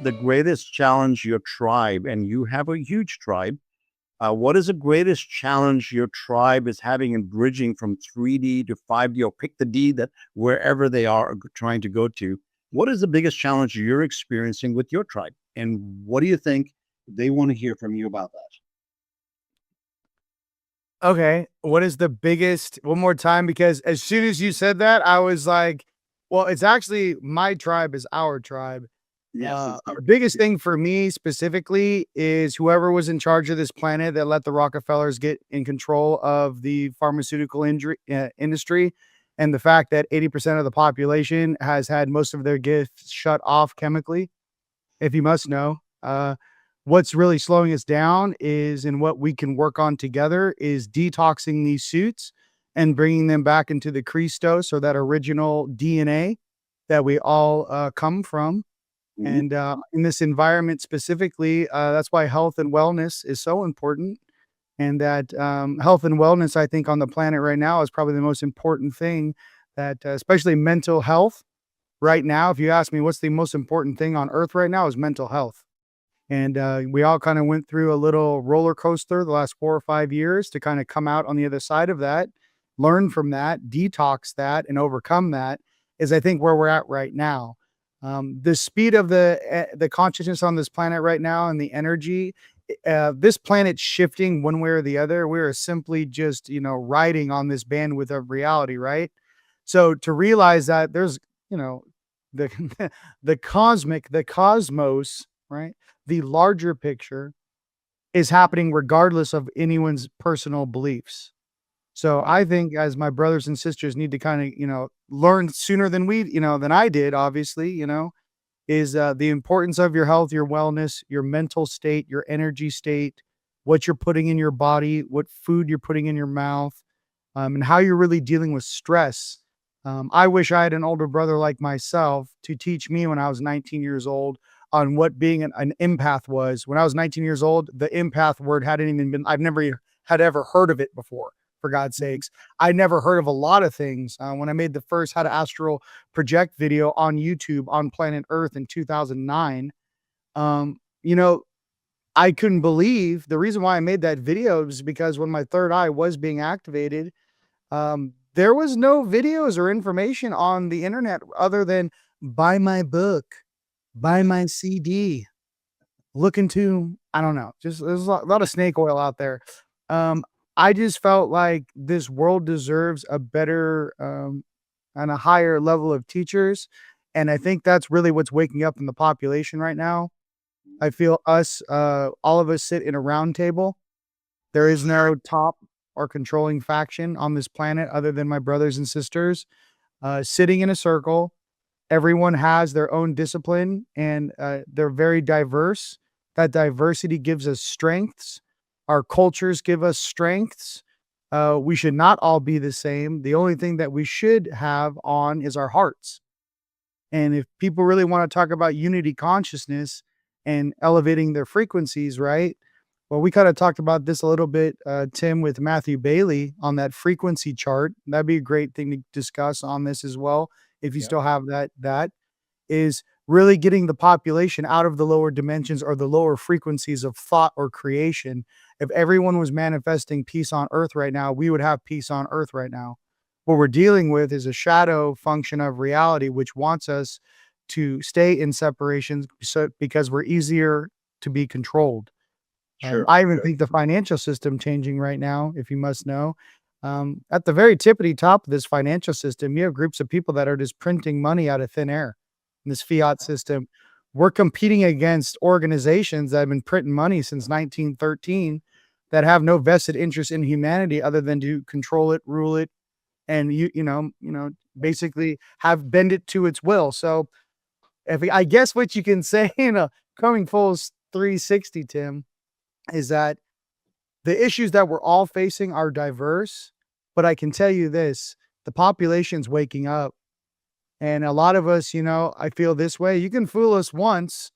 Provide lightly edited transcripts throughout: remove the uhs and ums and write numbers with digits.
the greatest challenge your tribe, and you have a huge tribe, what is the greatest challenge your tribe is having in bridging from 3D to 5D, or pick the D that wherever they are trying to go to? What is the biggest challenge you're experiencing with your tribe? And what do you think they want to hear from you about that? Okay, what is the biggest one more time? Because as soon as you said that, I was like, well, it's actually my tribe is our tribe. Yes, it's The our biggest thing for me specifically is whoever was in charge of this planet that let the Rockefellers get in control of the pharmaceutical industry, and the fact that 80% of the population has had most of their gifts shut off chemically. If you must know, what's really slowing us down is, and what we can work on together is detoxing these suits and bringing them back into the Christos, or that original DNA that we all come from. Mhm. And in this environment specifically, that's why health and wellness is so important. And that health and wellness, I think, on the planet right now is probably the most important thing, that especially mental health right now. If you ask me what's the most important thing on earth right now, is mental health. And we all kind of went through a little roller coaster the last 4 or 5 years to kind of come out on the other side of that, learn from that, detox that, and overcome that, is I think where we're at right now. The speed of the consciousness on this planet right now, and the energy, this planet's shifting one way or the other. We are simply just, riding on this bandwidth of reality, right? So to realize that there's, the the cosmos, right? The larger picture is happening regardless of anyone's personal beliefs. So I think, as my brothers and sisters need to kind of, learn sooner than than I did, obviously, is the importance of your health, your wellness, your mental state, your energy state, what you're putting in your body, what food you're putting in your mouth, and how you're really dealing with stress. I wish I had an older brother like myself to teach me when I was 19 years old on what being an empath was. When I was 19 years old, the empath word hadn't even been, I've never had ever heard of it before, for God's sakes. I never heard of a lot of things. When I made the first How to Astral Project video on YouTube on planet Earth in 2009, um, you know, I couldn't believe the reason why I made that video was because when my third eye was being activated, there was no videos or information on the internet other than buy my book, buy my CD, look into, I don't know, just there's a lot of snake oil out there. Um, I just felt like this world deserves a better and a higher level of teachers. And I think that's really what's waking up in the population right now. I feel all of us sit in a round table. There is no top or controlling faction on this planet other than my brothers and sisters, sitting in a circle. Everyone has their own discipline, and they're very diverse. That diversity gives us strengths. Our cultures give us strengths. We should not all be the same. The only thing that we should have on is our hearts. And if people really want to talk about unity consciousness and elevating their frequencies, right? Well, we kind of talked about this a little bit, Tim, with Matthew Bailey on that frequency chart. That'd be a great thing to discuss on this as well. If you Yeah. still have that is really getting the population out of the lower dimensions or the lower frequencies of thought or creation. If everyone was manifesting peace on earth right now, we would have peace on earth right now. What we're dealing with is a shadow function of reality, which wants us to stay in separations, because we're easier to be controlled. Sure. I even think the financial system changing right now, if you must know. At the very tippity top of this financial system, you have groups of people that are just printing money out of thin air in this fiat system. We're competing against organizations that have been printing money since 1913 that have no vested interest in humanity other than to control it, rule it, and basically have bend it to its will. So if I guess what you can say in a coming full 360, Tim, is that the issues that we're all facing are diverse, but I can tell you this, the population's waking up. And a lot of us, I feel this way. You can fool us once,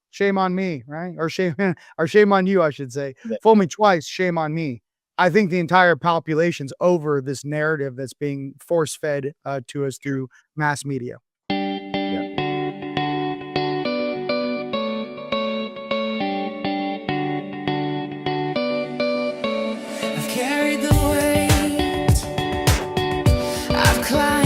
shame on me, right? Or shame or shame on you, I should say. Yeah. Fool me twice, shame on me. I think the entire population's over this narrative that's being force fed to us through mass media. Yeah. climb.